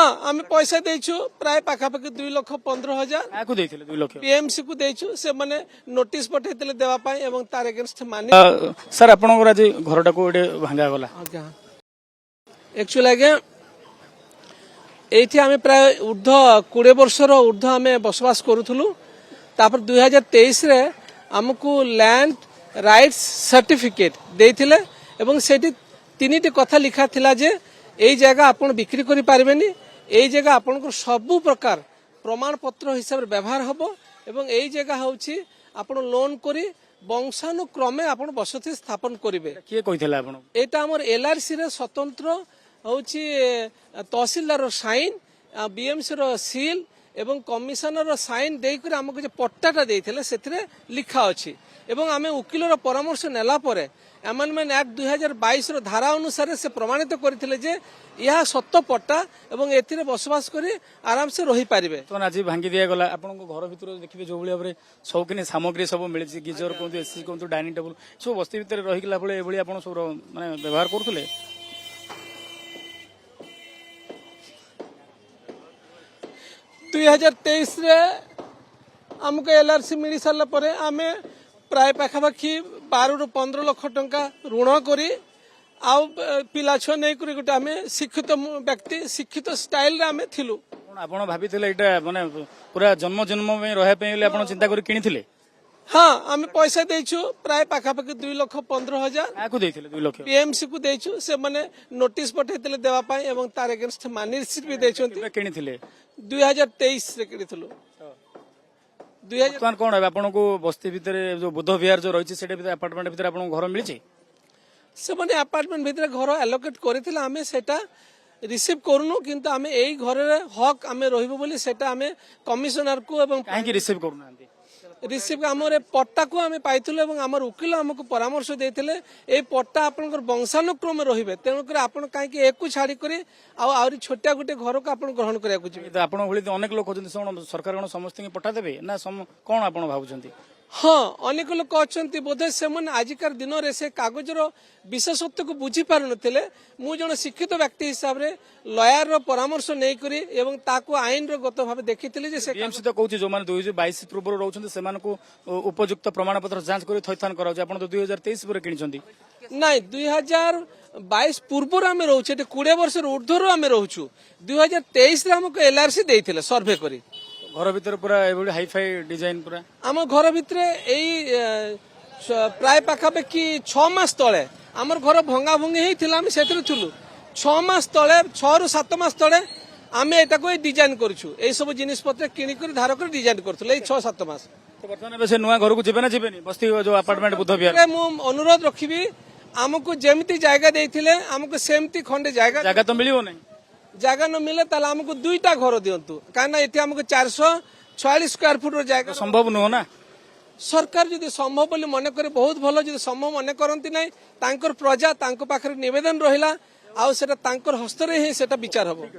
हाँ आम पैसा देचु प्राय पाखापाखि 2,15,000 2 लाख पीएमसी को देचु से माने नोटिस पठेइतले देवा पाई एवं तार अगेंस्ट मानि सर आपनकर आज घरटा को भांगा गला आज्ञा एक्चुअली आज्ञा एठी आमे प्राय ऊर्ध 20 वर्षर ऊर्ध आमे बसवास करूथुलु तापर 2023 रे हमकु लैंड राइट्स सर्टिफिकेट देथिले एवं सेठी तीनिटी कथा लिखा थिला जे एई जगह आपण बिक्री करि पारबेनी एई जगह आपनकर सब प्रकार प्रमाण पत्र हिसाब रे व्यवहार हबो एवं एई जगह होउची आपण लोन करी वंशानुक्रमे आपण बसति स्थापन करिवे किए कहितला आपण एटा हमर एलआरसी रे स्वतंत्र होउची तहसीलदार रो साइन बीएमसी रो सील एवं कमिशनर रो साइन देई कर हमकु जे पट्टाटा देथिले सेथिरे लिखा अछि एवं आमे उकिल रो परामर्श नेला परे अमेंडमेंट एक्ट 2022 रो धारा अनुसार से प्रमाणित करथिले जे यह सत्य पट्टा एवं एथिरे बसवास करी आराम से रही पारिबे तो आज भांगी दिया गला आपन को घर भितर देखिबे जो भलिया बरे सबकिने सामग्री सब मिलछि गीजर कोंतु एसी कोंतु डाइनिंग टेबल सब बस्ती भितर रहिकला बळे एभली आपन सब माने व्यवहार करथुले 2023 रे हमको एलआरसी मिली सारा परे आमे प्राय पाखापाखि 12 ରୁ 15 लाख टंका ऋण करी आउ पिला छुआ नहीं करी गोटे आमे शिक्षित व्यक्ति शिक्षित स्टाइल रे आमे थिलु आपण भाबिथिले एटा माने पूरा जन्म जन्म में रहे पे आपण चिंता करी किनिथिले हाँ आमे पैसा देचु प्राय पाखापाखि 2,15,000 आकु देथिले 2 लाख पीएमसी को देचु से माने नोटिस पठेइतले देवा पाई एवं तार अगेंस्ट मानि रिसीट भी देचंती किनिथिले 2023 रे किनिथुलु 2000 वर्तमान कोन आपण को बस्ती भितर जो बुद्ध विहार जो रहिछि सेटा भितर अपार्टमेंट भितर आपण घर मिलिछि से माने अपार्टमेंट भितर घर एलोकेट करथिला आमे सेटा रिसीव करनु किंतु आमे एई घर रे हक आमे रहिबो बोली सेटा आमे कमिशनर को एवं काहे की रिसीव करूनांती रिसीव हमरे पट्टा को आमे पाइथिले एवं हमर उकिल हमको परामर्श देथिले ए पट्टा आपनकर वंशानुक्रम रहिबे तेनु कर आपण काहे की एकु छाडी करी आउरी छोटा गुटे घर को आपण ग्रहण करिया कुछि तो आपण भली अनेक लोक होजन सरकार कोन समस्त के पट्टा देबे ना कोन आपण भाबुचंती हाँ अनेक लोक अच्छे बोधे से आजिकार दिन में से कागजर विशेषत्व को बुझी पार नथिले मु जन शिक्षित व्यक्ति हिसाब रे लॉयर रो परामर्श नहीं करी एवं ताको आईन रो गत भाव देखिथिले जे से बीएमसी तो कहउछि जो माने 2022 पूर्व रहउछन्ते सेमान को उपयुक्त प्रमाण पत्र जांच करी थैथान कराउ आपण तो 2023 पर किनिछन्ती नहीं 2022 पूर्व आम रोचे 20 वर्ष ऊर्ध्वर आम रोचु 2023 हमको एलआरसी देथिले सर्वे करी घर भीतर पूरा एभली हाई फाई डिजाइन पूरा आम घर भितर एई प्राय पाखापाखि 6 मास तले आमर घर भंगा भंगी हेतिला आम सेतिर थुलु 6 मास तले 6 ରୁ 7 मास तले आमे एटा को डिजाइन करछु एई सब जिनिस पत्र किनि कर धार कर डिजाइन करथले 6-7 मास तो वर्तमान से नुआ घर को जेबे ना जेबेनी बस्ती जो अपार्टमेंट बुद्ध विहार मु अनुरोध रखिबी हमको जेमती जायगा देथिले हमको सेमती खंडे जायगा तो मिलियो नहीं जगह न मिले ताला हमको 2टा घर दियंतु काना एठी हमको 446 स्क्वायर फुट रो जायगा संभव न हो ना सरकार जदि संभव बोली मन करे बहुत भलो जदि संभव मन करंती नै तांकर प्रजा तांको पाखरे निवेदन रहिला आ सेटा तांकर हस्त रे ही सेटा विचार हबो।